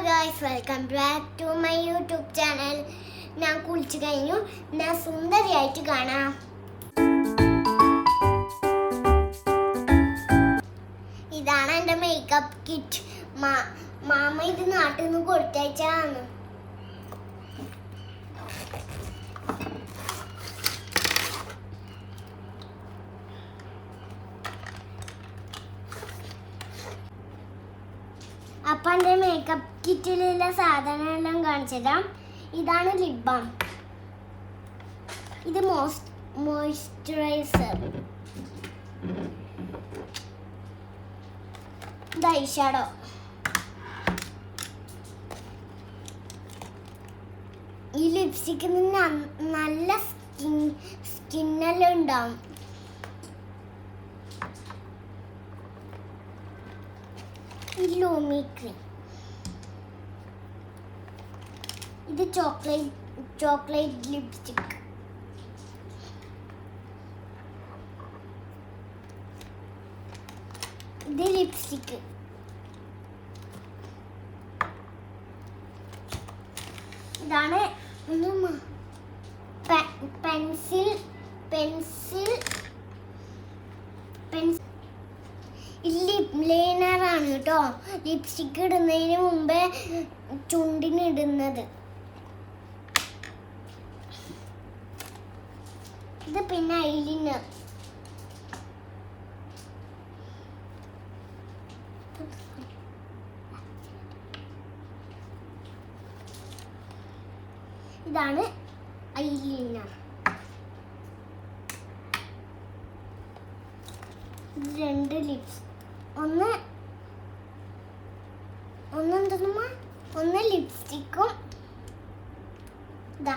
guys, welcome back to my YouTube channel. ഞാൻ കുളിച്ചു കഴിഞ്ഞു. ഞാൻ സുന്ദരിയായിട്ട് കാണാം. ഇതാണ് എൻ്റെ മേക്കപ്പ് കിറ്റ്. മാമ ഇത് നാട്ടിൽ നിന്ന് കൊടുത്തയച്ചാണ്. അപ്പം എൻ്റെ മേക്കപ്പ് കിറ്റിലുള്ള സാധനമെല്ലാം കാണിച്ചുതരാം. ഇതാണ് ലിപ് ബാം, ഇത് മോയ്സ്ചറൈസർ, ഇത് ഐഷാഡോ, ഈ ലിപ്സ്റ്റിക്കിന് നല്ല സ്കിന്നെല്ലാം ഉണ്ടാവും. ലൂമി ക്രീം, ഇത് ചോക്ലേറ്റ് ലിപ്സ്റ്റിക്, ഇത് ലിപ്സ്റ്റിക്, ഇതാണ് പെൻസിൽ ലിപ് ലൈനർ ആണ് കേട്ടോ. ലിപ്സ്റ്റിക് ഇടുന്നതിന് മുമ്പേ ചുണ്ടിന് ഇടുന്നത്. ഇത് പിന്നെ ഐലൈനർ, ഇതാണ് ഐലൈനർ. രണ്ട് ലിപ്സ്, ഒന്ന് ലിപ്സ്റ്റിക്കും ഇതാ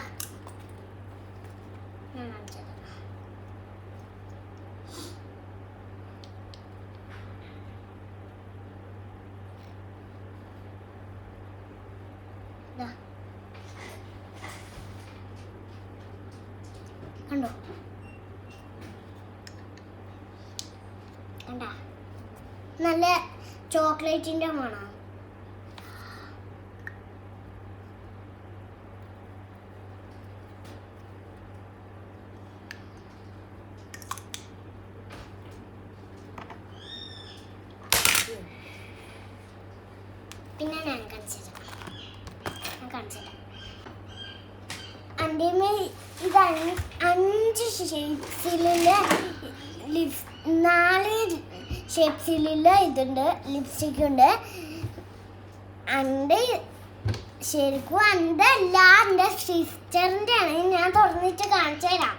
ഞാൻ കാണിച്ചത്. കണ്ടോ, കണ്ടാ നല്ല ചോക്ലേറ്റിന്റെ മണം. പിന്നെ ഞാൻ കാണിച്ചുതരാം. എൻ്റെ ഇത് 5 ഷേപ്സിലുള്ള 4 ഷേപ്സിലുള്ള ഇതുണ്ട്, ലിപ്സ്റ്റിക് ഉണ്ട്. എൻ്റെ ശരിക്കും എൻ്റെ അല്ല, എൻ്റെ സിസ്റ്ററിൻ്റെ ആണ്. ഞാൻ തുറന്നിട്ട് കാണിച്ചു തരാം.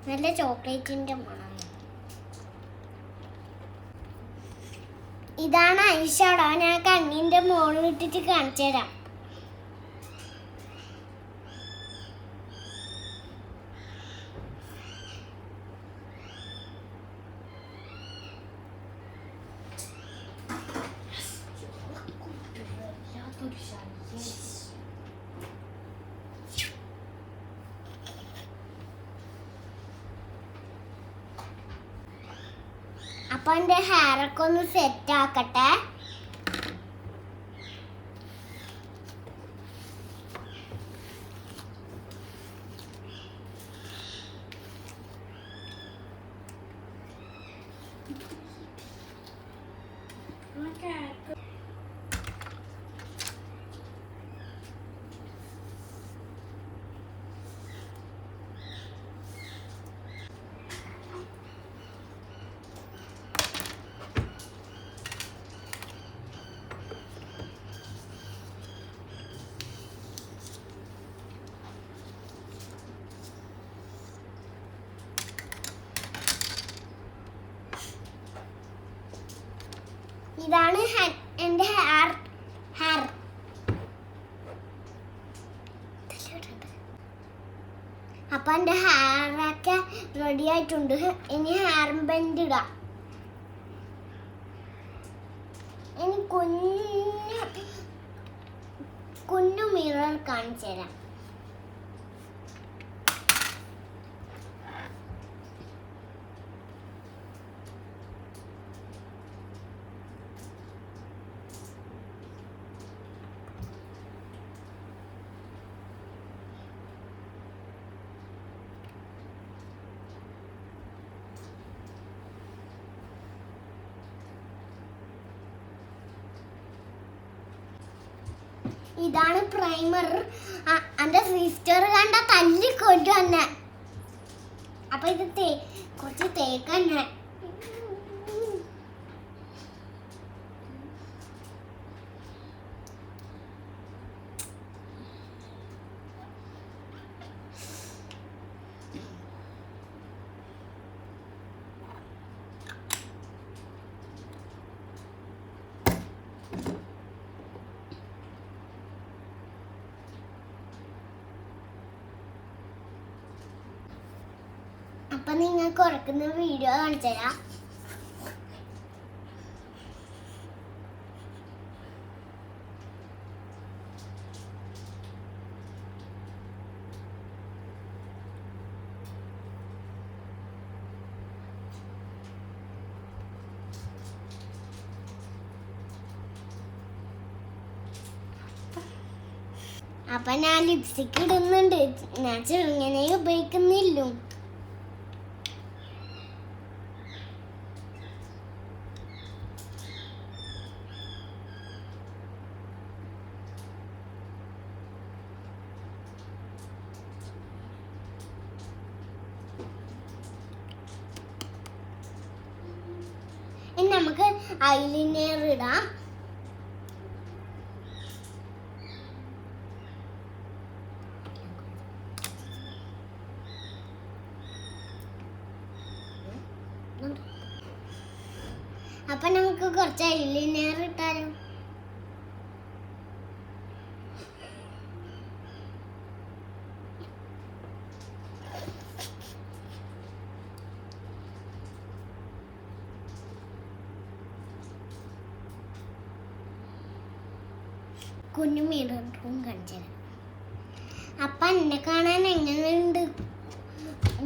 നല്ല ചോക്ലേറ്റിന്റെ മണം. ഇതാണ് ഐഷാഡോ. ഞാൻ കണ്ണിന്റെ മുകളിൽ ഇട്ടിട്ട് കാണിച്ചു തരാം. അപ്പൊ എൻ്റെ ഹെയറൊക്കെ ഒന്ന് സെറ്റ് ആക്കട്ടെ. ഇതാണ് എൻ്റെ ഹെയർ. അപ്പൊ എൻ്റെ ഹെയറൊക്കെ റെഡി ആയിട്ടുണ്ട്. ഇനി ഹെയർ ബാൻഡ് ഇടാം. ഇനി കുഞ്ഞ് മിറർ കാണിച്ചു തരാം. ഇതാണ് പ്രൈമർ. എൻ്റെ സിസ്റ്റർ കണ്ട തല്ലിക്കൊണ്ടു തന്നെ. അപ്പൊ ഇത് കുറച്ച് തേക്കന്നെ. അപ്പൊ നിങ്ങൾക്ക് ഉറക്കുന്ന വീഡിയോ കാണിച്ചു തരാം. അപ്പൊ ഞാൻ ലിപ്സ്റ്റിക് ഇടുന്നുണ്ട്. ഞാൻ ചെറുങ്ങനെ ഉപയോഗിക്കുന്നില്ലോ. ഇനി നമുക്ക് ഐലൈനർ ഇടാം. അപ്പൊ നമുക്ക് കുറച്ച് ഐലൈനർ ഇട്ടാലും. കുഞ്ഞു മിററും കാണിച്ചു തരാം. അപ്പൊ എന്നെ കാണാൻ എങ്ങനെയുണ്ട്?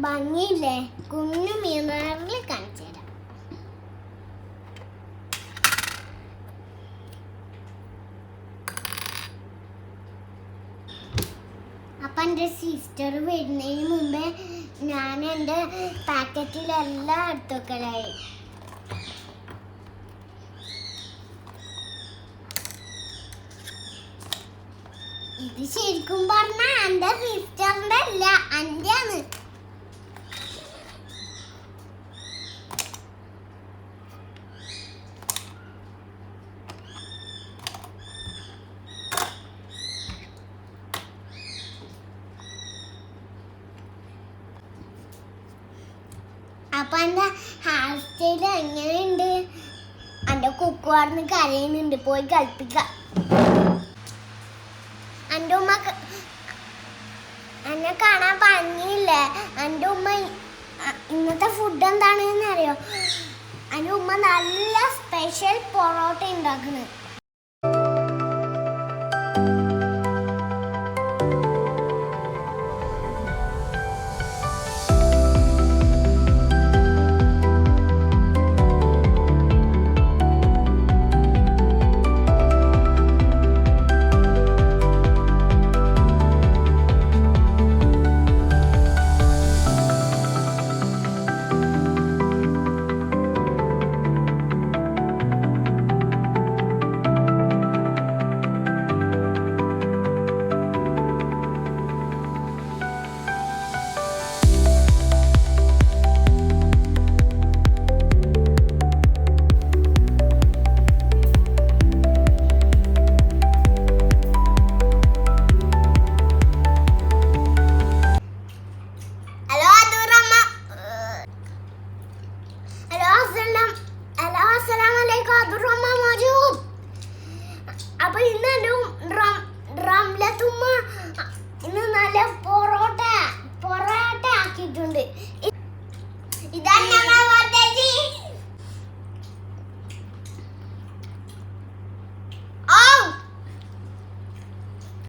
ഭംഗിയില്ലേ? കുഞ്ഞു മിററിൽ കാണിച്ചു തരാം. അപ്പൊ എൻ്റെ സിസ്റ്റർ വരുന്നതിന് മുമ്പേ ഞാൻ എൻ്റെ പാക്കറ്റിലെല്ലാം എടുത്തുവെക്കലായി. ഇത് ശരിക്കും പറഞ്ഞാ എൻ്റെ സിസ്റ്ററിന്റെ അല്ല, എൻ്റെ ആണ്. അപ്പൊ എൻ്റെ ഹെയർ സ്റ്റൈൽ എങ്ങനെയുണ്ട്? എൻ്റെ കുക്കുവാർന്ന് കരയുന്നുണ്ട്, പോയി കളിപ്പിക്കാം. എൻ്റെ ഉമ്മ എന്നെ കാണാൻ ഭംഗിയില്ലേ? എൻ്റെ ഉമ്മ ഇന്നത്തെ ഫുഡ് എന്താണെന്ന് അറിയോ? എൻ്റെ ഉമ്മ നല്ല സ്പെഷ്യൽ പൊറോട്ട ഉണ്ടാക്കുന്നത്.